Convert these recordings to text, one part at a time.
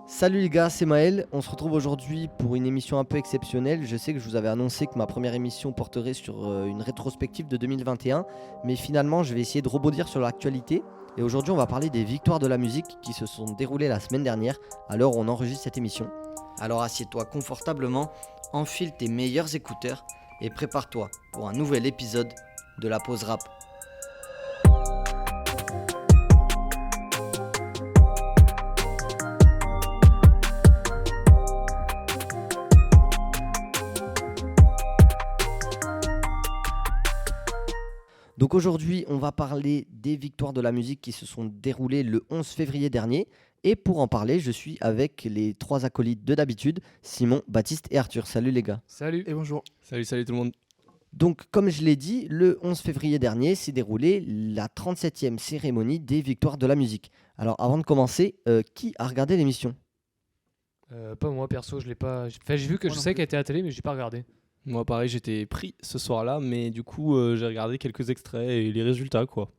Salut les gars, c'est Maël. On se retrouve aujourd'hui pour une émission un peu exceptionnelle. Je sais que je vous avais annoncé que ma première émission porterait sur une rétrospective de 2021, mais finalement je vais essayer de rebondir sur l'actualité. Et aujourd'hui on va parler des victoires de la musique qui se sont déroulées la semaine dernière, à l'heure où on enregistre cette émission. Alors assieds-toi confortablement, enfile tes meilleurs écouteurs et prépare-toi pour un nouvel épisode de la pause rap. Donc aujourd'hui on va parler des victoires de la musique qui se sont déroulées le 11 février dernier. Et pour en parler, je suis avec les trois acolytes de d'habitude, Simon, Baptiste et Arthur. Salut les gars. Salut. Et bonjour. Salut tout le monde. Donc, comme je l'ai dit, le 11 février dernier s'est déroulée la 37e cérémonie des victoires de la musique. Alors, avant de commencer, qui a regardé l'émission ? Pas moi perso, je l'ai pas. Enfin, j'ai vu que Moi je non sais plus. qu'elle était à la télé, mais j'ai pas regardé. Moi pareil, j'étais pris ce soir-là, mais du coup j'ai regardé quelques extraits et les résultats quoi.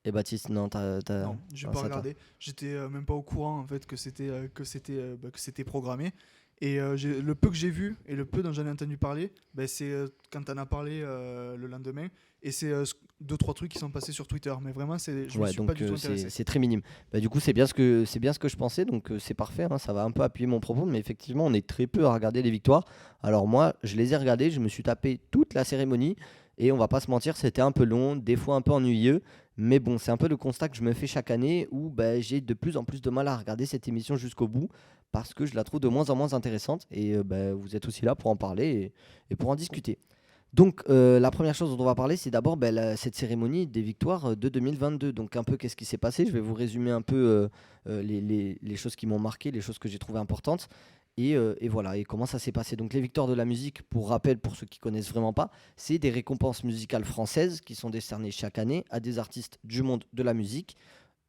Et Baptiste, non, t'as... Ah, Non, j'ai Ah, pas ça, regardé. J'étais même pas au courant en fait que c'était programmé. Et le peu que j'ai vu et le peu dont j'en ai entendu parler, c'est quand t'en as parlé le lendemain. Et c'est deux trois trucs qui sont passés sur Twitter. Mais vraiment, je me Ouais, suis donc pas du tout intéressé. c'est très minime. Bah, du coup, c'est bien ce que je pensais, donc c'est parfait, hein, ça va un peu appuyer mon propos, mais effectivement, on est très peu à regarder les victoires. Alors moi, je les ai regardées, je me suis tapé toute la cérémonie, et on va pas se mentir, c'était un peu long, des fois un peu ennuyeux, mais bon, c'est un peu le constat que je me fais chaque année, où bah, j'ai de plus en plus de mal à regarder cette émission jusqu'au bout, parce que je la trouve de moins en moins intéressante, et bah, vous êtes aussi là pour en parler et pour en discuter. Donc la première chose dont on va parler, c'est d'abord cette cérémonie des victoires de 2022. Donc un peu qu'est-ce qui s'est passé. Je vais vous résumer un peu les choses qui m'ont marqué, les choses que j'ai trouvées importantes. Et voilà, et comment ça s'est passé. Donc les victoires de la musique, pour rappel, pour ceux qui connaissent vraiment pas, c'est des récompenses musicales françaises qui sont décernées chaque année à des artistes du monde de la musique,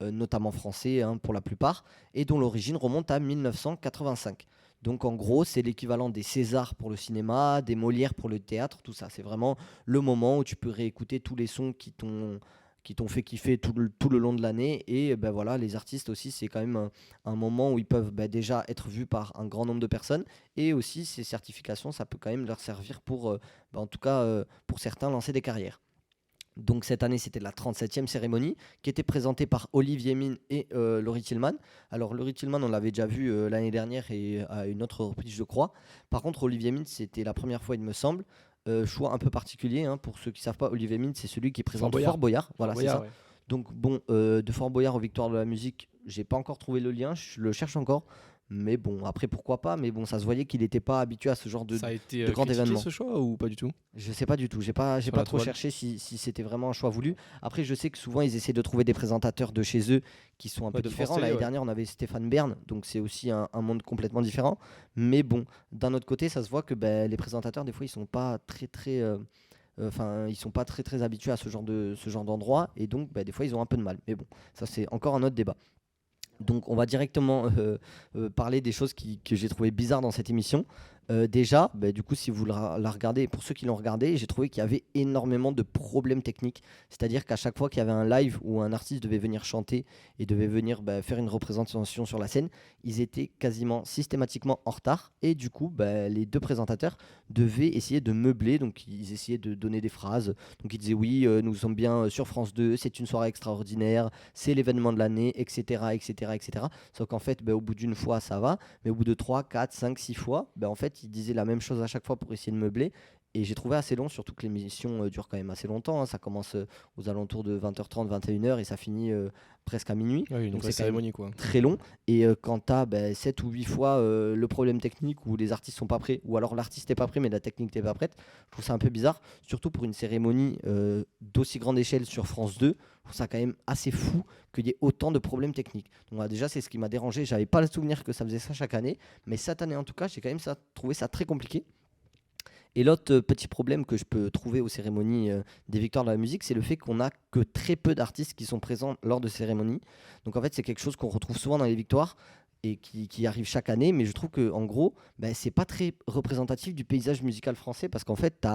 notamment français hein, pour la plupart, et dont l'origine remonte à 1985. Donc en gros, c'est l'équivalent des Césars pour le cinéma, des Molières pour le théâtre, tout ça. C'est vraiment le moment où tu peux réécouter tous les sons qui t'ont fait kiffer tout le long de l'année. Et ben voilà, les artistes aussi, c'est quand même un moment où ils peuvent déjà être vus par un grand nombre de personnes. Et aussi, ces certifications, ça peut quand même leur servir pour, en tout cas, pour certains, lancer des carrières. Donc cette année, c'était la 37e cérémonie qui était présentée par Olivier Mine et Laurie Tillman. Alors Laurie Tillman, on l'avait déjà vu l'année dernière et à une autre reprise, je crois. Par contre, Olivier Mine, c'était la première fois, il me semble. Choix un peu particulier, hein, pour ceux qui ne savent pas, Olivier Mine, c'est celui qui présente Fort Boyard. Voilà, c'est ça. Ouais. Donc bon, de Fort Boyard aux Victoires de la musique, j'ai pas encore trouvé le lien, je le cherche encore. Mais bon, après pourquoi pas, mais bon, ça se voyait qu'il n'était pas habitué à ce genre Ça a été de grand critiqué événement. ce choix ou pas du tout? Je sais pas du tout, j'ai pas Sur trop la toile. cherché si c'était vraiment un choix voulu. Après, je sais que souvent ils essaient de trouver des présentateurs de chez eux qui sont un peu de différents. France Télé, L'année ouais. dernière, on avait Stéphane Bern, donc c'est aussi un monde complètement différent. Mais bon, d'un autre côté, ça se voit que les présentateurs, des fois, ils sont pas ils sont pas très habitués à ce genre d'endroit, et donc des fois ils ont un peu de mal. Mais bon, ça c'est encore un autre débat. Donc on va directement parler des choses que j'ai trouvé bizarres dans cette émission. Déjà, du coup, si vous la regardez, pour ceux qui l'ont regardé, j'ai trouvé qu'il y avait énormément de problèmes techniques. C'est-à-dire qu'à chaque fois qu'il y avait un live où un artiste devait venir chanter et devait venir faire une représentation sur la scène, ils étaient quasiment systématiquement en retard. Et du coup, les deux présentateurs devaient essayer de meubler. Donc ils essayaient de donner des phrases. Donc ils disaient oui, nous sommes bien sur France 2, c'est une soirée extraordinaire, c'est l'événement de l'année, etc. etc., etc. Sauf qu'en fait, au bout d'une fois, ça va. Mais au bout de 3, 4, 5, 6 fois, en fait, il disait la même chose à chaque fois pour essayer de meubler. Et j'ai trouvé assez long, surtout que l'émission dure quand même assez longtemps, hein. Ça commence aux alentours de 20h30, 21h et ça finit presque à minuit. Ouais, une Donc vraie c'est quand même cérémonie quoi. très long. Et quand tu as 7 ou 8 fois le problème technique où les artistes sont pas prêts, ou alors l'artiste n'est pas prêt mais la technique n'est pas prête, je trouve ça un peu bizarre. Surtout pour une cérémonie d'aussi grande échelle sur France 2, je trouve ça quand même assez fou qu'il y ait autant de problèmes techniques. Donc déjà, c'est ce qui m'a dérangé. J'avais pas le souvenir que ça faisait ça chaque année, mais cette année en tout cas, j'ai quand même trouvé ça très compliqué. Et l'autre petit problème que je peux trouver aux cérémonies des victoires de la musique, c'est le fait qu'on n'a que très peu d'artistes qui sont présents lors de cérémonies. Donc en fait, c'est quelque chose qu'on retrouve souvent dans les victoires. et qui arrive chaque année, mais je trouve que en gros, c'est pas très représentatif du paysage musical français parce qu'en fait,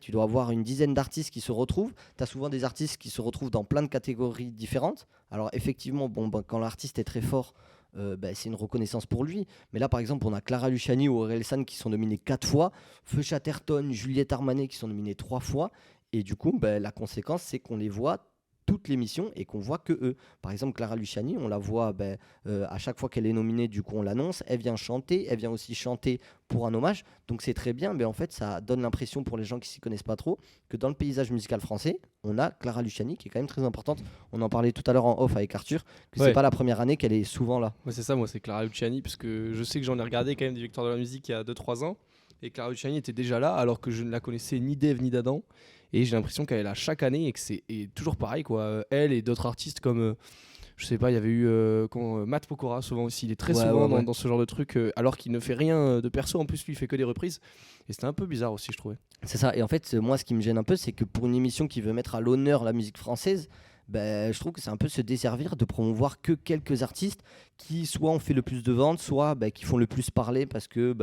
tu dois avoir une dizaine d'artistes qui se retrouvent. Tu as souvent des artistes qui se retrouvent dans plein de catégories différentes. Alors effectivement, quand l'artiste est très fort, c'est une reconnaissance pour lui. Mais là, par exemple, on a Clara Luciani ou Aurel San qui sont nominés 4 fois, Feu Chatterton, Juliette Armanet qui sont nominés 3 fois. Et du coup, la conséquence, c'est qu'on les voit toute l'émission et qu'on voit que eux. Par exemple, Clara Luciani, on la voit à chaque fois qu'elle est nominée, du coup on l'annonce, elle vient chanter, elle vient aussi chanter pour un hommage, donc c'est très bien, mais en fait ça donne l'impression pour les gens qui s'y connaissent pas trop que dans le paysage musical français, on a Clara Luciani qui est quand même très importante. On en parlait tout à l'heure en off avec Arthur, que c'est pas la première année qu'elle est souvent là. Ouais, c'est ça, moi c'est Clara Luciani, parce que je sais que j'en ai regardé quand même des victoires de la musique il y a 2-3 ans, et Clara Luciani était déjà là alors que je ne la connaissais ni d'Ève ni d'Adam. Et j'ai l'impression qu'elle est là chaque année et que c'est toujours pareil, quoi. Elle et d'autres artistes comme, je sais pas, il y avait eu Matt Pokora, souvent aussi. Il est très souvent dans ce genre de truc, alors qu'il ne fait rien de perso. En plus, lui, il fait que des reprises. Et c'était un peu bizarre aussi, je trouvais. C'est ça. Et en fait, moi, ce qui me gêne un peu, c'est que pour une émission qui veut mettre à l'honneur la musique française, je trouve que c'est un peu se desservir de promouvoir que quelques artistes qui soit ont fait le plus de ventes, soit qui font le plus parler parce que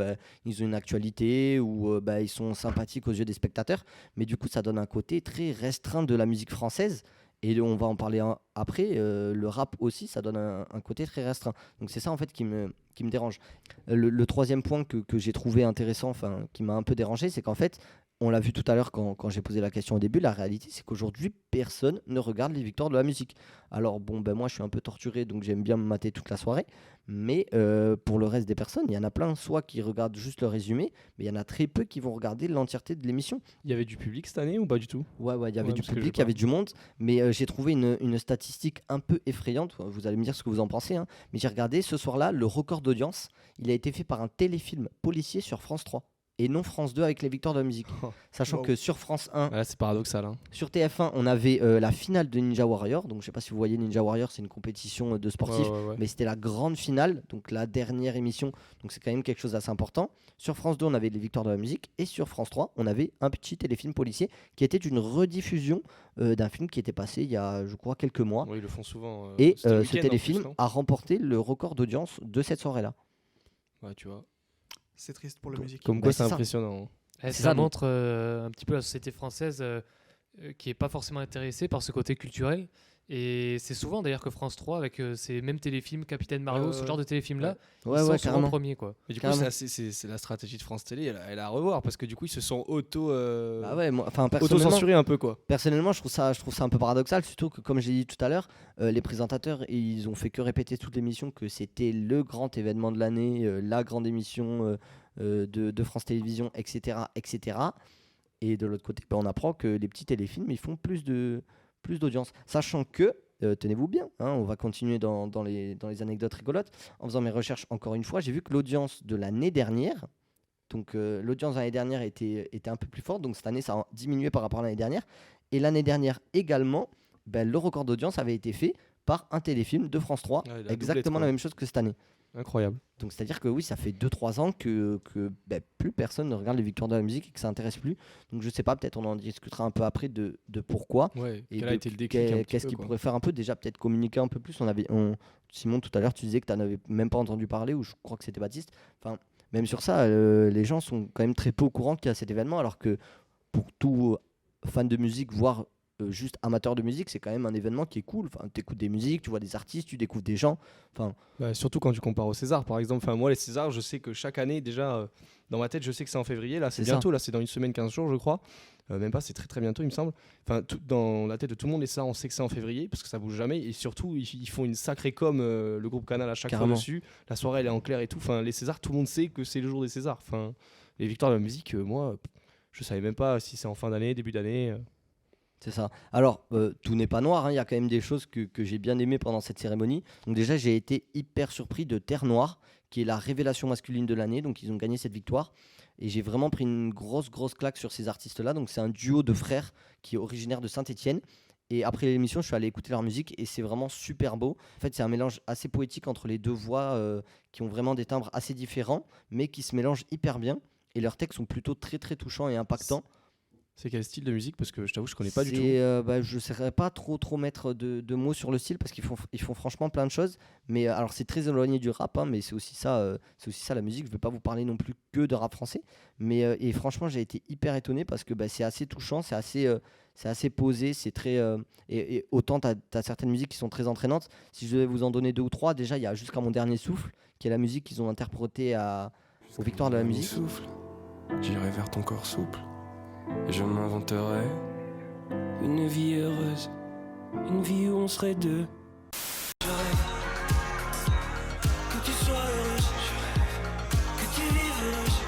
ils ont une actualité ou ils sont sympathiques aux yeux des spectateurs. Mais du coup, ça donne un côté très restreint de la musique française. Et on va en parler après. Le rap aussi, ça donne un côté très restreint. Donc c'est ça en fait qui me dérange. Le troisième point que j'ai trouvé intéressant, qui m'a un peu dérangé, c'est qu'en fait, on l'a vu tout à l'heure quand j'ai posé la question au début, la réalité c'est qu'aujourd'hui personne ne regarde les victoires de la musique. Alors moi je suis un peu torturé donc j'aime bien me mater toute la soirée, mais pour le reste des personnes, il y en a plein soit qui regardent juste le résumé, mais il y en a très peu qui vont regarder l'entièreté de l'émission. Il y avait du public cette année ou pas du tout ? Ouais, il y avait du public, il y avait du monde, mais j'ai trouvé une statistique un peu effrayante, vous allez me dire ce que vous en pensez, hein, mais j'ai regardé ce soir-là, le record d'audience, il a été fait par un téléfilm policier sur France 3. Et non France 2 avec les victoires de la musique. Sachant que sur France 1, là, c'est paradoxal. Sur TF1, on avait la finale de Ninja Warrior. Donc je sais pas si vous voyez Ninja Warrior, c'est une compétition de sportifs, mais c'était la grande finale, donc la dernière émission. Donc c'est quand même quelque chose d'assez important. Sur France 2, on avait les victoires de la musique. Et sur France 3, on avait un petit téléfilm policier qui était une rediffusion d'un film qui était passé il y a, je crois, quelques mois. Oui, ils le font souvent. Et ce téléfilm a remporté le record d'audience de cette soirée-là. Ouais, tu vois. C'est triste pour la musique. Comme quoi, c'est impressionnant. Ça montre un petit peu la société française qui n'est pas forcément intéressée par ce côté culturel. Et c'est souvent d'ailleurs que France 3, avec ces mêmes téléfilms, Capitaine Marlowe, ce genre de téléfilms-là, ils sont souvent premiers, quoi. Mais du coup, c'est la stratégie de France Télé, elle a à revoir, parce que du coup, ils se sont auto-censurés un peu, quoi. Personnellement, je trouve ça un peu paradoxal, surtout que, comme j'ai dit tout à l'heure, les présentateurs, ils ont fait que répéter toute l'émission que c'était le grand événement de l'année, la grande émission de France Télévisions, etc., etc. Et de l'autre côté, on apprend que les petits téléfilms, ils font plus d'audience. Sachant que, tenez-vous bien, hein, on va continuer dans les anecdotes rigolotes. En faisant mes recherches, encore une fois, j'ai vu que l'audience de l'année dernière, donc l'audience de l'année dernière était un peu plus forte, donc cette année, ça a diminué par rapport à l'année dernière. Et l'année dernière également, le record d'audience avait été fait par un téléfilm de France 3, exactement la même chose que cette année. Incroyable. Donc c'est-à-dire que oui, ça fait 2-3 ans que plus personne ne regarde les victoires de la musique et que ça intéresse plus. Donc je sais pas, peut-être on en discutera un peu après de pourquoi. Ouais, et quel a été le déclic qu'est-ce qu'il pourrait faire un peu, déjà peut-être communiquer un peu plus. Simon, tout à l'heure tu disais que tu n'avais même pas entendu parler, ou je crois que c'était Baptiste. Enfin, même sur ça, les gens sont quand même très peu au courant qu'il y a cet événement, alors que pour tout fan de musique, voire juste amateur de musique, c'est quand même un événement qui est cool. Enfin, tu écoutes des musiques, tu vois des artistes, tu découvres des gens. Enfin, surtout quand tu compares au César, par exemple. Enfin, moi, les Césars, je sais que chaque année, déjà, dans ma tête, je sais que c'est en février. Là, c'est bientôt. Là, c'est dans une semaine, 15 jours, je crois. Même pas, c'est très très bientôt, il me semble. Enfin, dans la tête de tout le monde, les Césars, on sait que c'est en février parce que ça bouge jamais. Et surtout, ils font une sacrée com, le groupe Canal à chaque fois dessus. La soirée, elle est en clair et tout. Enfin, les Césars, tout le monde sait que c'est le jour des Césars. Enfin, les victoires de la musique, moi, je savais même pas si c'est en fin d'année, début d'année. C'est ça. Alors, tout n'est pas noir, hein. Il y a quand même des choses que j'ai bien aimées pendant cette cérémonie. Donc déjà, j'ai été hyper surpris de Terre Noire, qui est la révélation masculine de l'année. Donc ils ont gagné cette victoire. Et j'ai vraiment pris une grosse claque sur ces artistes-là. Donc c'est un duo de frères qui est originaire de Saint-Étienne. Et après l'émission, je suis allé écouter leur musique et c'est vraiment super beau. En fait, c'est un mélange assez poétique entre les deux voix qui ont vraiment des timbres assez différents, mais qui se mélangent hyper bien. Et leurs textes sont plutôt très très touchants et impactants. C'est quel style de musique? Parce que je t'avoue, je connais pas du tout. Je ne saurais pas trop mettre de mots sur le style parce qu'ils font franchement plein de choses. Mais alors, c'est très éloigné du rap, hein, mais c'est aussi ça la musique. Je ne vais pas vous parler non plus que de rap français. Et franchement, j'ai été hyper étonné parce que c'est assez touchant, c'est assez posé. C'est très, et autant tu as certaines musiques qui sont très entraînantes. Si je devais vous en donner 2 ou 3, déjà, il y a Jusqu'à mon dernier souffle, qui est la musique qu'ils ont interprétée aux Victoires de la musique. Souffle, j'irai vers ton corps souple. Et je m'inventerai une vie heureuse, une vie où on serait deux. Je rêve que tu sois heureuse, je rêve que tu vives heureuse.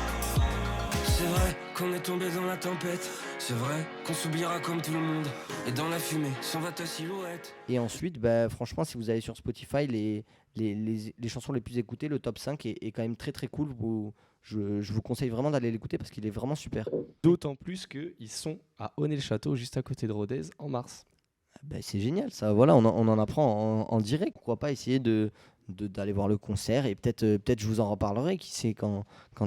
C'est vrai qu'on est tombé dans la tempête, c'est vrai qu'on s'oubliera comme tout le monde. Et dans la fumée, s'en va ta silhouette. Et ensuite, franchement, si vous allez sur Spotify, les chansons les plus écoutées, le top 5 est quand même très très cool. Je vous conseille vraiment d'aller l'écouter parce qu'il est vraiment super. D'autant plus qu'ils sont à Honnay-le-Château, juste à côté de Rodez, en mars. C'est génial, ça. Voilà, on en apprend en direct. Pourquoi pas essayer d'aller voir le concert et peut-être je vous en reparlerai, qui sait, quand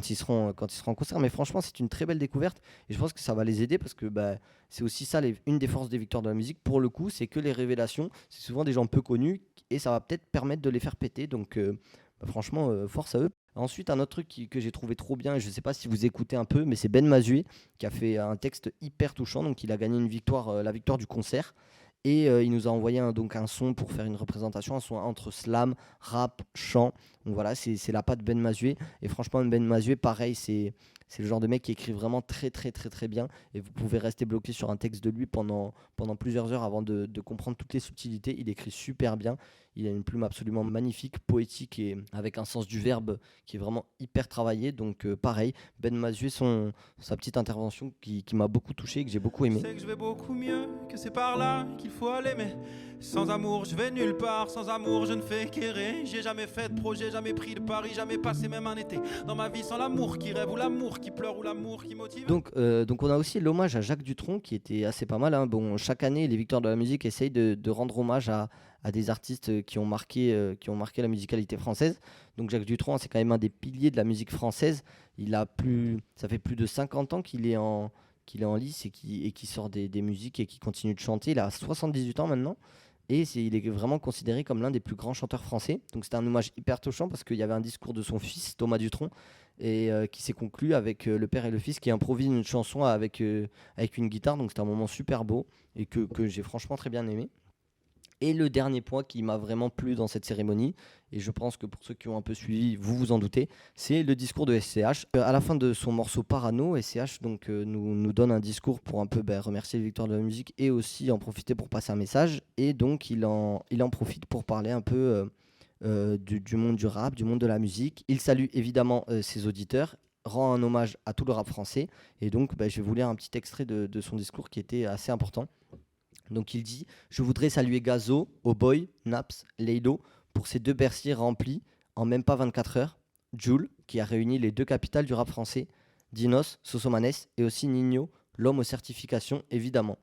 ils seront en concert. Mais franchement, c'est une très belle découverte et je pense que ça va les aider parce que c'est aussi ça, une des forces des Victoires de la musique. Pour le coup, c'est que les révélations, c'est souvent des gens peu connus et ça va peut-être permettre de les faire péter. Donc franchement, force à eux. Ensuite, un autre truc que j'ai trouvé trop bien, et je ne sais pas si vous écoutez un peu, mais c'est Ben Mazué qui a fait un texte hyper touchant. Donc, il a gagné la victoire du concert. Et il nous a envoyé un son pour faire une représentation, un son entre slam, rap, chant. Donc voilà, c'est la patte Ben Mazué. Et franchement, Ben Mazué, pareil, c'est le genre de mec qui écrit vraiment très très très très bien. Et vous pouvez rester bloqué sur un texte de lui pendant plusieurs heures avant de comprendre toutes les subtilités. Il écrit super bien. Il a une plume absolument magnifique, poétique et avec un sens du verbe qui est vraiment hyper travaillé. Donc pareil, Ben Mazué, sa petite intervention qui m'a beaucoup touché et que j'ai beaucoup aimé. Je sais que je vais beaucoup mieux, que c'est par là qu'il faut aller, mais sans amour je vais nulle part, sans amour je ne fais qu'errer. J'ai jamais fait de projet, jamais pris de pari, jamais passé même un été dans ma vie sans l'amour qui rêve ou l'amour qui pleure ou l'amour qui motive. Donc on a aussi l'hommage à Jacques Dutronc qui était assez pas mal, hein. Bon, chaque année les Victoires de la musique essayent de rendre hommage à des artistes qui ont marqué la musicalité française. Donc Jacques Dutronc, c'est quand même un des piliers de la musique française. Ça fait plus de 50 ans qu'il est en lice et qui sort des musiques et qui continue de chanter. Il a 78 ans maintenant. Et il est vraiment considéré comme l'un des plus grands chanteurs français. Donc c'était un hommage hyper touchant parce qu'il y avait un discours de son fils, Thomas Dutronc, et qui s'est conclu avec le père et le fils qui improvisent une chanson avec une guitare. Donc c'était un moment super beau et que j'ai franchement très bien aimé. Et le dernier point qui m'a vraiment plu dans cette cérémonie, et je pense que pour ceux qui ont un peu suivi, vous vous en doutez, c'est le discours de SCH. À la fin de son morceau Parano, SCH nous donne un discours pour un peu remercier les Victoires de la musique et aussi en profiter pour passer un message. Et donc il en profite pour parler un peu du monde du rap, du monde de la musique. Il salue évidemment ses auditeurs, rend un hommage à tout le rap français. Et donc je vais vous lire un petit extrait de son discours qui était assez important. Donc il dit « Je voudrais saluer Gazo, Oboy, Naps, Laylo pour ces 2 Bercy remplis en même pas 24 heures. Jul, qui a réuni les 2 capitales du rap français, Dinos, Sosomanes et aussi Nino, l'homme aux certifications évidemment.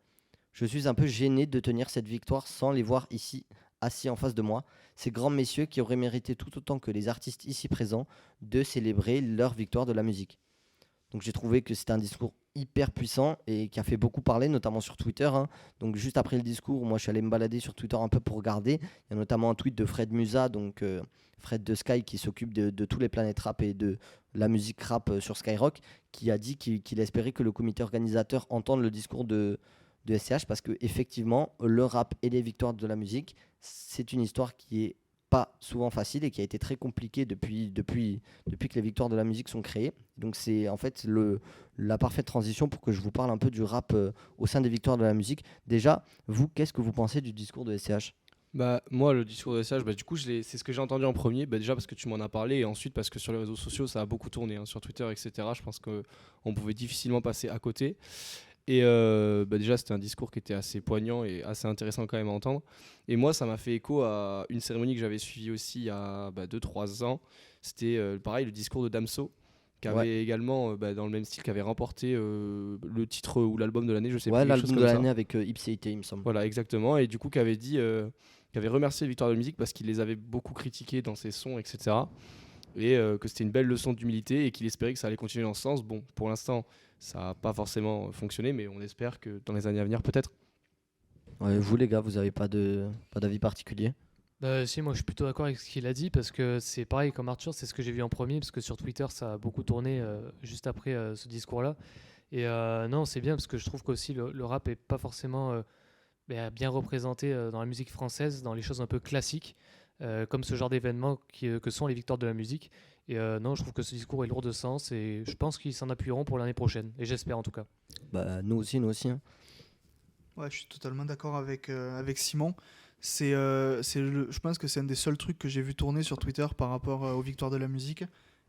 Je suis un peu gêné de tenir cette victoire sans les voir ici, assis en face de moi, ces grands messieurs qui auraient mérité tout autant que les artistes ici présents de célébrer leur victoire de la musique. » Donc j'ai trouvé que c'était un discours hyper puissant et qui a fait beaucoup parler, notamment sur Twitter, hein. Donc juste après le discours, moi je suis allé me balader sur Twitter un peu pour regarder. Il y a notamment un tweet de Fred Musa, donc Fred de Sky, qui s'occupe de tous les planètes rap et de la musique rap sur Skyrock, qui a dit qu'il espérait que le comité organisateur entende le discours de SCH parce que effectivement le rap et les victoires de la musique, c'est une histoire qui est pas souvent facile et qui a été très compliqué depuis que les victoires de la musique sont créées. Donc c'est en fait la parfaite transition pour que je vous parle un peu du rap au sein des victoires de la musique. Déjà, vous, qu'est-ce que vous pensez du discours de SCH ? Moi, le discours de SCH, du coup, c'est ce que j'ai entendu en premier, déjà parce que tu m'en as parlé, et ensuite parce que sur les réseaux sociaux, ça a beaucoup tourné, hein, sur Twitter, etc. Je pense qu'on pouvait difficilement passer à côté. Et déjà, c'était un discours qui était assez poignant et assez intéressant quand même à entendre. Et moi, ça m'a fait écho à une cérémonie que j'avais suivie aussi il y a 2-3 ans. C'était pareil, le discours de Damso, qui avait également, dans le même style, qui avait remporté le titre ou l'album de l'année, je sais plus. L'album de l'année avec Ipséité, il me semble. Voilà, exactement. Et du coup, qui avait remercié les Victoires de la musique parce qu'il les avait beaucoup critiqués dans ses sons, etc. et que c'était une belle leçon d'humilité et qu'il espérait que ça allait continuer dans ce sens. Bon, pour l'instant, ça n'a pas forcément fonctionné, mais on espère que dans les années à venir, peut-être. Ouais, vous les gars, vous avez pas d'avis particulier? Si, moi je suis plutôt d'accord avec ce qu'il a dit parce que c'est pareil comme Arthur, c'est ce que j'ai vu en premier parce que sur Twitter ça a beaucoup tourné juste après ce discours-là. Et non, c'est bien parce que je trouve qu'aussi le rap est pas forcément bien représenté dans la musique française, dans les choses un peu classiques, comme ce genre d'événements que sont les victoires de la musique. Et non, je trouve que ce discours est lourd de sens et je pense qu'ils s'en appuieront pour l'année prochaine. Et j'espère en tout cas. Bah, nous aussi, hein. Ouais, je suis totalement d'accord avec Simon. Je pense que c'est un des seuls trucs que j'ai vu tourner sur Twitter par rapport aux victoires de la musique.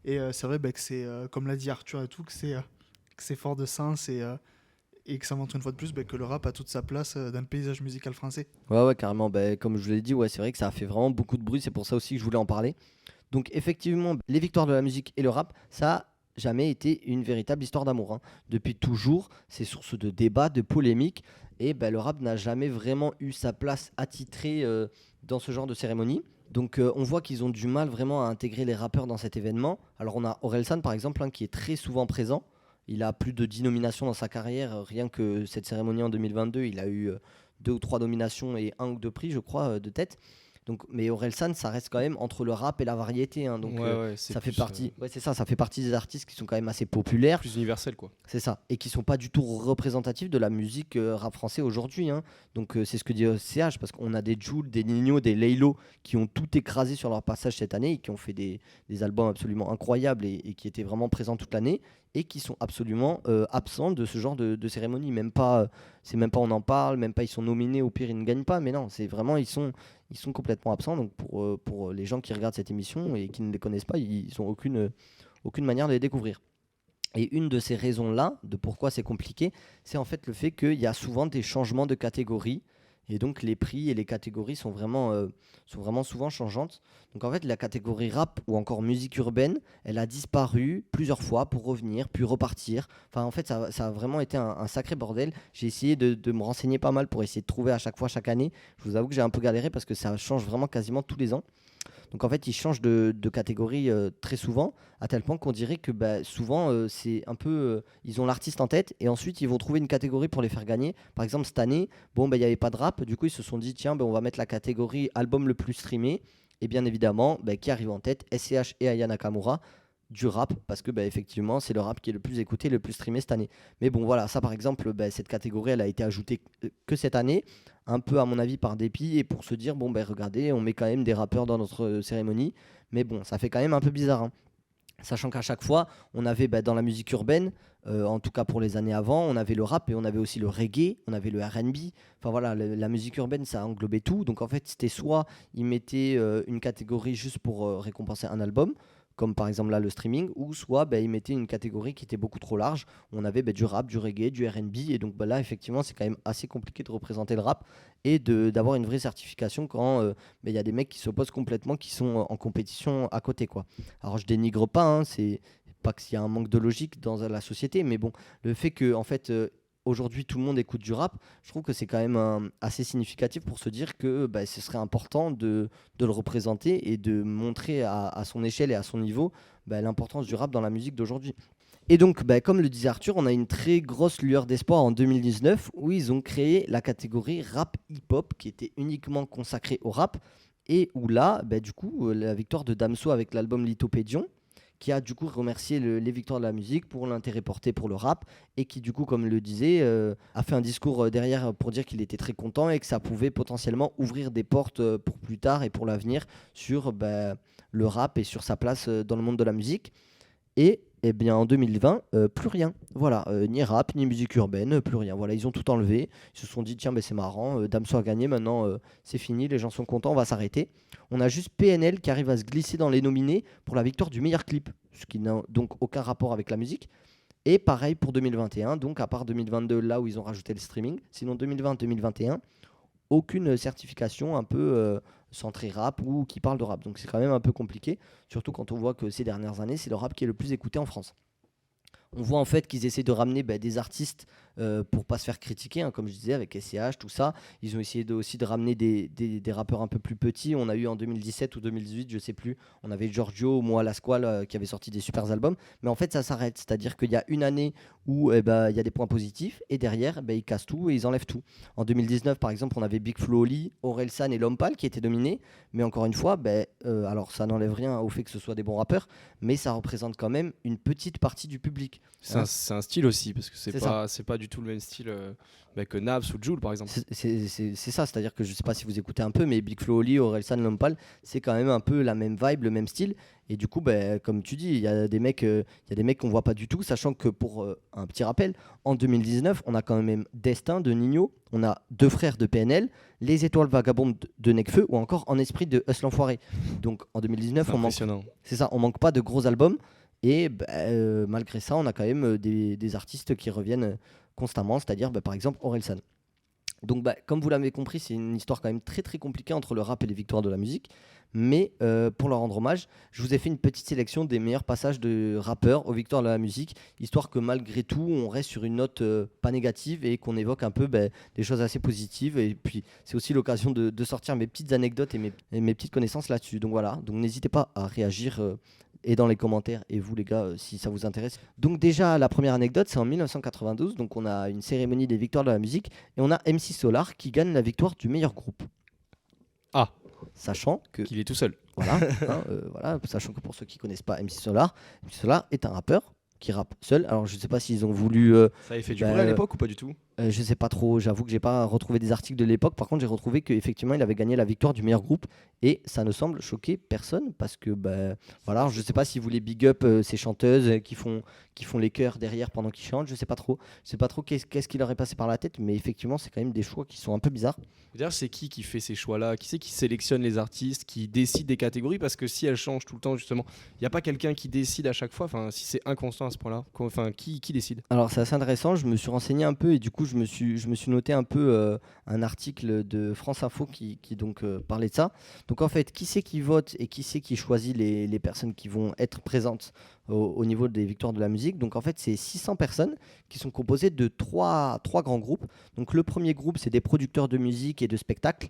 Et c'est vrai que c'est, comme l'a dit Arthur et tout, que c'est fort de sens et que ça montre une fois de plus que le rap a toute sa place dans le paysage musical français. Ouais, carrément. Bah, comme je vous l'ai dit, ouais, c'est vrai que ça a fait vraiment beaucoup de bruit. C'est pour ça aussi que je voulais en parler. Donc, effectivement, les victoires de la musique et le rap, ça a jamais été une véritable histoire d'amour, hein. Depuis toujours, c'est source de débats, de polémiques. Et le rap n'a jamais vraiment eu sa place attitrée dans ce genre de cérémonie. Donc on voit qu'ils ont du mal vraiment à intégrer les rappeurs dans cet événement. Alors on a Orelsan par exemple, hein, qui est très souvent présent. Il a plus de 10 nominations dans sa carrière. Rien que cette cérémonie en 2022, il a eu 2 ou 3 nominations et 1 ou 2 prix, je crois, de tête. Donc, mais Orelsan, ça reste quand même entre le rap et la variété, hein, donc ça fait partie. Ouais, c'est ça, ça fait partie des artistes qui sont quand même assez populaires, plus universel quoi. c'est ça, et qui sont pas du tout représentatifs de la musique rap français aujourd'hui, hein. Donc c'est ce que dit CH, parce qu'on a des Jul, des Nino, des Laylo qui ont tout écrasé sur leur passage cette année et qui ont fait des albums absolument incroyables et qui étaient vraiment présents toute l'année et qui sont absolument absents de ce genre de cérémonie. Même pas, c'est même pas on en parle, même pas ils sont nominés, au pire ils ne gagnent pas, mais non, c'est vraiment ils sont complètement absents. Donc pour les gens qui regardent cette émission et qui ne les connaissent pas, ils n'ont aucune manière de les découvrir. Et une de ces raisons-là, de pourquoi c'est compliqué, c'est en fait le fait qu'il y a souvent des changements de catégorie. Et donc les prix et les catégories sont vraiment souvent changeantes. Donc en fait la catégorie rap ou encore musique urbaine, elle a disparu plusieurs fois pour revenir, puis repartir. Enfin en fait ça a vraiment été un sacré bordel. J'ai essayé de me renseigner pas mal pour essayer de trouver à chaque fois, chaque année. Je vous avoue que j'ai un peu galéré parce que ça change vraiment quasiment tous les ans. Donc en fait, ils changent de catégorie très souvent, à tel point qu'on dirait que souvent, c'est un peu. Ils ont l'artiste en tête et ensuite ils vont trouver une catégorie pour les faire gagner. Par exemple, cette année, il n'y avait pas de rap, du coup, ils se sont dit tiens, on va mettre la catégorie album le plus streamé. Et bien évidemment, qui arrive en tête, SCH et Aya Nakamura, du rap, parce que effectivement, c'est le rap qui est le plus écouté, le plus streamé cette année. Mais bon, voilà, ça par exemple, cette catégorie, elle a été ajoutée que cette année, un peu à mon avis par dépit, et pour se dire, regardez, on met quand même des rappeurs dans notre cérémonie. Mais bon, ça fait quand même un peu bizarre, hein. Sachant qu'à chaque fois, on avait dans la musique urbaine, en tout cas pour les années avant, on avait le rap et on avait aussi le reggae, on avait le R&B. Enfin voilà, la musique urbaine, ça englobait tout. Donc en fait, c'était soit ils mettaient une catégorie juste pour récompenser un album, comme par exemple là le streaming, ou soit ils mettaient une catégorie qui était beaucoup trop large. On avait du rap, du reggae, du R&B, et donc là effectivement c'est quand même assez compliqué de représenter le rap et d'avoir une vraie certification quand il y a des mecs qui s'opposent complètement, qui sont en compétition à côté, quoi. Alors je dénigre pas, hein, c'est pas qu'il y a un manque de logique dans la société, mais bon, le fait que en fait aujourd'hui tout le monde écoute du rap, je trouve que c'est quand même assez significatif pour se dire que ce serait important de le représenter et de montrer à son échelle et à son niveau l'importance du rap dans la musique d'aujourd'hui. Et donc, comme le disait Arthur, on a une très grosse lueur d'espoir en 2019 où ils ont créé la catégorie rap hip-hop qui était uniquement consacrée au rap et où là, du coup, la victoire de Damso avec l'album Lithopédion, qui a du coup remercié les victoires de la musique pour l'intérêt porté pour le rap et qui du coup, comme le disait, a fait un discours derrière pour dire qu'il était très content et que ça pouvait potentiellement ouvrir des portes pour plus tard et pour l'avenir sur le rap et sur sa place dans le monde de la musique. Et bien en 2020, plus rien. Voilà, ni rap, ni musique urbaine, plus rien. Voilà, ils ont tout enlevé. Ils se sont dit tiens, c'est marrant, Damso a gagné, maintenant c'est fini, les gens sont contents, on va s'arrêter. On a juste PNL qui arrive à se glisser dans les nominés pour la victoire du meilleur clip, ce qui n'a donc aucun rapport avec la musique. Et pareil pour 2021, donc à part 2022 là où ils ont rajouté le streaming, sinon 2020-2021, aucune certification un peu centrée rap ou qui parle de rap. Donc c'est quand même un peu compliqué, surtout quand on voit que ces dernières années, c'est le rap qui est le plus écouté en France. On voit en fait qu'ils essaient de ramener des artistes pour pas se faire critiquer, hein, comme je disais, avec SCH, tout ça. Ils ont essayé aussi de ramener des rappeurs un peu plus petits. On a eu en 2017 ou 2018, je sais plus, on avait Giorgio ou Moi la Squale qui avait sorti des super albums. Mais en fait, ça s'arrête. C'est-à-dire qu'il y a une année où il y a des points positifs et derrière, ils cassent tout et ils enlèvent tout. En 2019, par exemple, on avait Big Flo Oli, Orelsan et Lompal qui étaient dominés. Mais encore une fois, alors ça n'enlève rien au fait que ce soit des bons rappeurs, mais ça représente quand même une petite partie du public. C'est un style aussi, parce que c'est pas du tout le même style que Naps ou Jul par exemple. C'est ça, c'est-à-dire que je sais pas si vous écoutez un peu, mais Big Flo Oli, Orelsan, Lompal, c'est quand même un peu la même vibe, le même style. Et du coup, comme tu dis, il y a des mecs qu'on voit pas du tout, sachant que pour un petit rappel, en 2019, on a quand même Destin de Nino, on a Deux Frères de PNL, Les Étoiles Vagabondes de Nekfeu ou encore En Esprit de Us l'Enfoiré. Donc en 2019, on manque pas de gros albums. Et malgré ça, on a quand même des artistes qui reviennent constamment, c'est-à-dire par exemple Orelsan. Donc comme vous l'avez compris, c'est une histoire quand même très très compliquée entre le rap et les victoires de la musique. Mais pour leur rendre hommage, je vous ai fait une petite sélection des meilleurs passages de rappeurs aux victoires de la musique, histoire que malgré tout, on reste sur une note pas négative et qu'on évoque un peu des choses assez positives. Et puis c'est aussi l'occasion de sortir mes petites anecdotes et mes petites connaissances là-dessus. Donc voilà, donc n'hésitez pas à réagir et dans les commentaires, et vous les gars, si ça vous intéresse. Donc déjà, la première anecdote, c'est en 1992, donc on a une cérémonie des victoires de la musique, et on a MC Solar qui gagne la victoire du meilleur groupe. Ah, sachant qu'il est tout seul. Voilà, voilà, sachant que pour ceux qui ne connaissent pas MC Solar est un rappeur qui rappe seul. Alors je ne sais pas s'ils ont voulu... ça avait fait du bruit à l'époque ou pas du tout? Je sais pas trop, j'avoue que j'ai pas retrouvé des articles de l'époque. Par contre, j'ai retrouvé qu'effectivement, il avait gagné la victoire du meilleur groupe et ça ne semble choquer personne parce que voilà, je sais pas s'ils voulaient big up ces chanteuses qui font les chœurs derrière pendant qu'ils chantent. Je sais pas trop qu'est-ce qui leur est passé par la tête, mais effectivement, c'est quand même des choix qui sont un peu bizarres. D'ailleurs, c'est qui fait ces choix-là? Qui c'est qui sélectionne les artistes, qui décide des catégories? Parce que si elles changent tout le temps, justement, il n'y a pas quelqu'un qui décide à chaque fois. Enfin, si c'est inconstant à ce point-là, enfin, qui décide? Alors, c'est assez intéressant. Je me suis renseigné un peu et du coup, je me suis noté un peu un article de France Info qui donc parlait de ça. Donc en fait, qui c'est qui vote et qui c'est qui choisit les personnes qui vont être présentes au niveau des victoires de la musique? Donc en fait, c'est 600 personnes qui sont composées de trois grands groupes. Donc le premier groupe, c'est des producteurs de musique et de spectacles.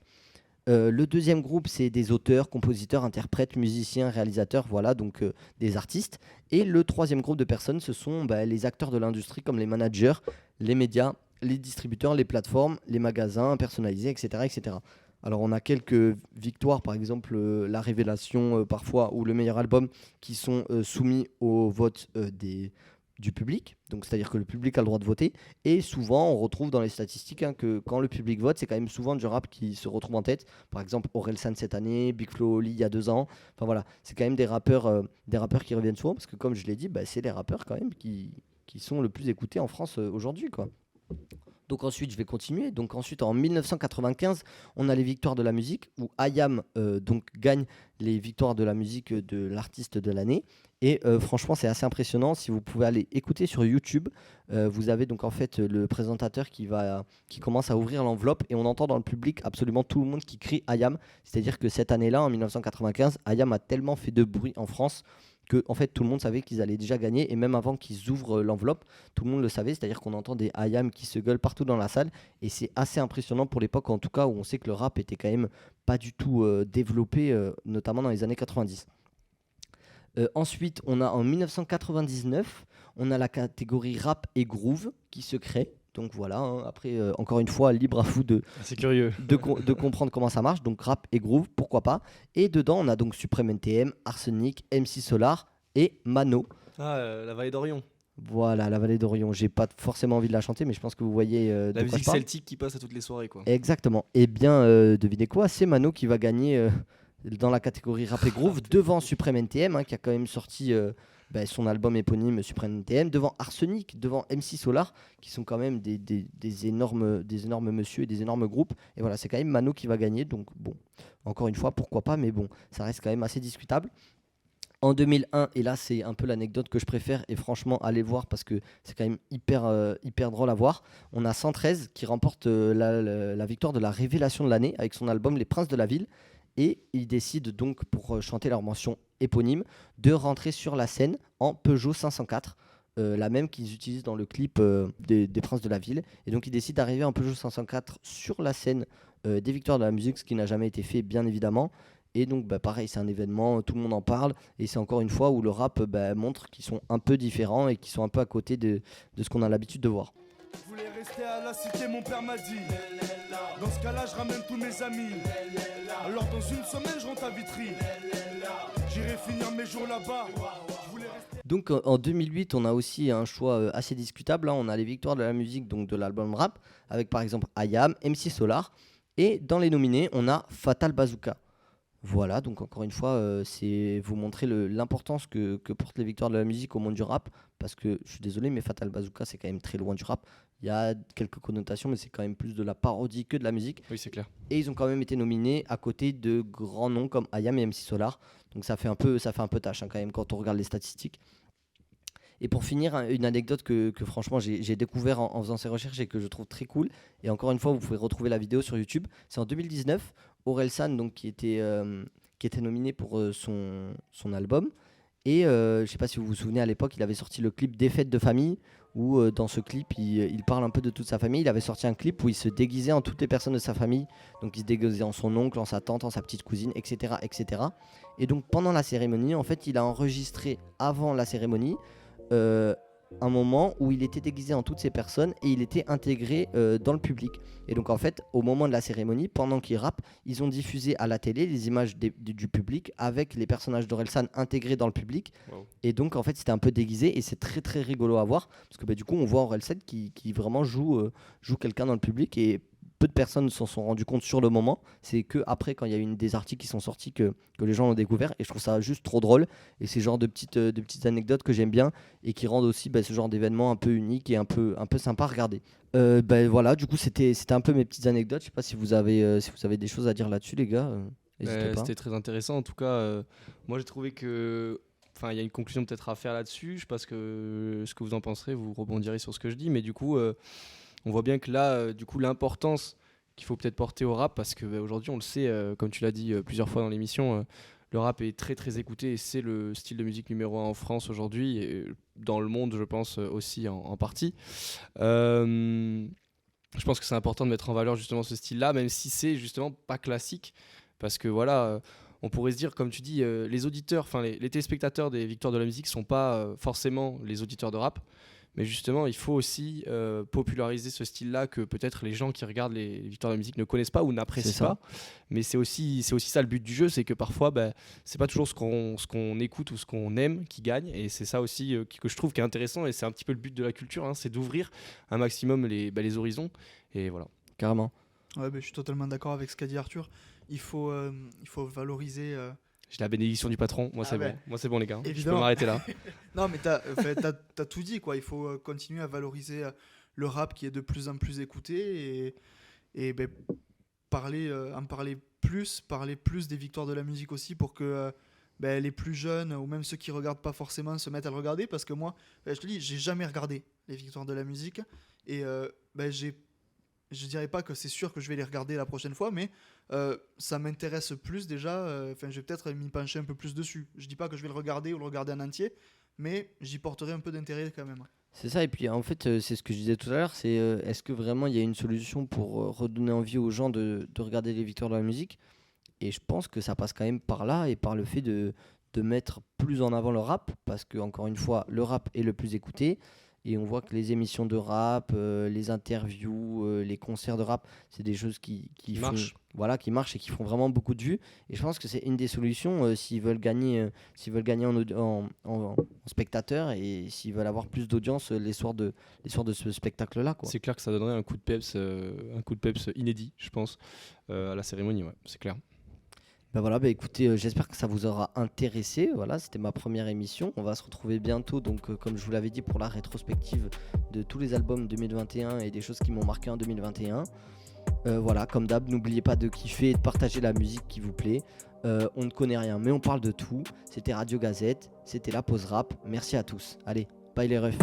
Le deuxième groupe, c'est des auteurs, compositeurs, interprètes, musiciens, réalisateurs, voilà, donc des artistes. Et le troisième groupe de personnes, ce sont les acteurs de l'industrie comme les managers, les médias, les distributeurs, les plateformes, les magasins personnalisés, etc. etc. Alors on a quelques victoires, par exemple la révélation parfois ou le meilleur album qui sont soumis au vote du public. Donc c'est-à-dire que le public a le droit de voter. Et souvent on retrouve dans les statistiques que quand le public vote, c'est quand même souvent du rap qui se retrouve en tête. Par exemple Orelsan cette année, Big Flo Oli il y a 2 ans. Enfin voilà, c'est quand même des rappeurs qui reviennent souvent parce que comme je l'ai dit, c'est les rappeurs quand même qui sont le plus écoutés en France aujourd'hui, quoi. Donc ensuite, je vais continuer. Donc ensuite, en 1995, on a les victoires de la musique où IAM donc gagne les victoires de la musique de l'artiste de l'année. Et franchement, c'est assez impressionnant. Si vous pouvez aller écouter sur YouTube, vous avez donc en fait le présentateur qui commence à ouvrir l'enveloppe et on entend dans le public absolument tout le monde qui crie IAM. C'est-à-dire que cette année-là, en 1995, IAM a tellement fait de bruit en France que en fait tout le monde savait qu'ils allaient déjà gagner et même avant qu'ils ouvrent l'enveloppe, tout le monde le savait, c'est-à-dire qu'on entend des IAM qui se gueulent partout dans la salle et c'est assez impressionnant pour l'époque en tout cas où on sait que le rap était quand même pas du tout développé, notamment dans les années 90. Ensuite, on a en 1999, on a la catégorie rap et groove qui se crée. Donc voilà, après, encore une fois, libre à vous c'est curieux. de comprendre comment ça marche. Donc rap et groove, pourquoi pas. Et dedans, on a donc Supreme NTM, Arsenic, MC Solar et Mano. Ah, la Vallée d'Orion. Voilà, la Vallée d'Orion. J'ai pas forcément envie de la chanter, mais je pense que vous voyez la musique celtique qui passe à toutes les soirées, quoi. Exactement. Et bien, devinez quoi, c'est Mano qui va gagner dans la catégorie rap et groove devant Supreme NTM, qui a quand même sorti... son album éponyme Supreme NTM, devant Arsenic, devant MC Solar, qui sont quand même des énormes messieurs et des énormes groupes. Et voilà, c'est quand même Mano qui va gagner. Donc bon, encore une fois, pourquoi pas, mais bon, ça reste quand même assez discutable. En 2001, et là c'est un peu l'anecdote que je préfère, et franchement, allez voir parce que c'est quand même hyper drôle à voir. On a 113 qui remporte la victoire de la révélation de l'année avec son album Les Princes de la Ville. Et ils décident donc, pour chanter leur mention éponyme, de rentrer sur la scène en Peugeot 504. la même qu'ils utilisent dans le clip des Princes de la Ville. Et donc ils décident d'arriver en Peugeot 504 sur la scène des Victoires de la musique, ce qui n'a jamais été fait bien évidemment. Et donc pareil, c'est un événement, tout le monde en parle, et c'est encore une fois où le rap montre qu'ils sont un peu différents et qu'ils sont un peu à côté de ce qu'on a l'habitude de voir. Je voulais rester à la cité, mon père m'a dit. Dans ce cas-là, je ramène tous mes amis. Alors dans une semaine, je rentre à Vitry. J'irai finir mes jours là-bas. Donc en 2008, on a aussi un choix assez discutable. Hein. On a les Victoires de la musique, donc de l'album rap, avec par exemple IAM, MC Solar. Et dans les nominés, on a Fatal Bazooka. Voilà, donc encore une fois, c'est vous montrer l'importance que portent les Victoires de la musique au monde du rap. Parce que je suis désolé, mais Fatal Bazooka, c'est quand même très loin du rap. Il y a quelques connotations, mais c'est quand même plus de la parodie que de la musique. Oui, c'est clair. Et ils ont quand même été nominés à côté de grands noms comme IAM et MC Solar. Donc ça fait un peu tâche quand même quand on regarde les statistiques. Et pour finir, une anecdote que franchement j'ai découvert en faisant ces recherches et que je trouve très cool. Et encore une fois, vous pouvez retrouver la vidéo sur YouTube. C'est en 2019, Orelsan, donc, qui était nominé pour son album. Et je ne sais pas si vous vous souvenez, à l'époque, il avait sorti le clip Des fêtes de famille, où dans ce clip, il parle un peu de toute sa famille. Il avait sorti un clip où il se déguisait en toutes les personnes de sa famille. Donc il se déguisait en son oncle, en sa tante, en sa petite cousine, etc., etc. Et donc pendant la cérémonie, en fait, il a enregistré avant la cérémonie un moment où il était déguisé en toutes ces personnes et il était intégré dans le public. Et donc en fait, au moment de la cérémonie, pendant qu'il rappe, ils ont diffusé à la télé les images du public avec les personnages d'Orelsan intégrés dans le public. Wow. Et donc en fait, c'était un peu déguisé et c'est très très rigolo à voir parce que du coup, on voit Orelsan qui vraiment joue quelqu'un dans le public et peu de personnes s'en sont rendues compte sur le moment. C'est que après, quand il y a eu des articles qui sont sortis, que les gens l'ont découvert. Et je trouve ça juste trop drôle. Et c'est le genre de petites anecdotes que j'aime bien et qui rendent aussi ce genre d'événement un peu unique et un peu sympa à regarder. Voilà, du coup, c'était un peu mes petites anecdotes. Je sais pas si vous avez des choses à dire là-dessus, les gars. N'hésitez pas. C'était très intéressant. En tout cas, moi, j'ai trouvé que... Enfin, il y a une conclusion peut-être à faire là-dessus. Je sais pas ce que vous en penserez. Vous rebondirez sur ce que je dis. Mais du coup... on voit bien que là, du coup, l'importance qu'il faut peut-être porter au rap, parce qu'aujourd'hui, on le sait, comme tu l'as dit plusieurs fois dans l'émission, le rap est très très écouté et c'est le style de musique numéro 1 en France aujourd'hui, et dans le monde, je pense, aussi en partie. Je pense que c'est important de mettre en valeur justement ce style-là, même si c'est justement pas classique, parce que voilà... on pourrait se dire, comme tu dis, les auditeurs, enfin les téléspectateurs des Victoires de la musique sont pas forcément les auditeurs de rap. Mais justement, il faut aussi populariser ce style-là que peut-être les gens qui regardent les Victoires de la musique ne connaissent pas ou n'apprécient pas. Mais c'est aussi ça le but du jeu, c'est que parfois, c'est pas toujours ce qu'on écoute ou ce qu'on aime qui gagne. Et c'est ça aussi que je trouve qui est intéressant. Et c'est un petit peu le but de la culture, hein, c'est d'ouvrir un maximum les horizons. Et voilà. Carrément. Ouais, je suis totalement d'accord avec ce qu'a dit Arthur. Il faut valoriser... J'ai la bénédiction du patron, moi c'est bon. Moi c'est bon les gars, évidemment. Je peux m'arrêter là. Non mais t'as tout dit quoi, il faut continuer à valoriser le rap qui est de plus en plus écouté et en parler plus des Victoires de la musique aussi pour que les plus jeunes ou même ceux qui regardent pas forcément se mettent à le regarder, parce que moi, je te dis, j'ai jamais regardé les Victoires de la musique et je dirais pas que c'est sûr que je vais les regarder la prochaine fois, mais ça m'intéresse plus déjà. Je vais peut-être m'y pencher un peu plus dessus. Je dis pas que je vais le regarder ou le regarder en entier, mais j'y porterai un peu d'intérêt quand même. C'est ça, et puis en fait, c'est ce que je disais tout à l'heure, c'est est-ce que vraiment il y a une solution pour redonner envie aux gens de regarder les Victoires de la musique ? Et je pense que ça passe quand même par là et par le fait de mettre plus en avant le rap, parce que encore une fois, le rap est le plus écouté. Et on voit que les émissions de rap, les interviews, les concerts de rap, c'est des choses qui marchent et qui font vraiment beaucoup de vues. Et je pense que c'est une des solutions s'ils veulent gagner en spectateurs et s'ils veulent avoir plus d'audience les soirs de ce spectacle-là, quoi. C'est clair que ça donnerait un coup de peps inédit, je pense, à la cérémonie, ouais, c'est clair. Écoutez, j'espère que ça vous aura intéressé. Voilà, c'était ma première émission. On va se retrouver bientôt, donc comme je vous l'avais dit, pour la rétrospective de tous les albums 2021 et des choses qui m'ont marqué en 2021. Voilà, comme d'hab, n'oubliez pas de kiffer et de partager la musique qui vous plaît. On ne connaît rien, mais on parle de tout. C'était Radio Gazette, c'était la pause rap. Merci à tous. Allez, bye les refs.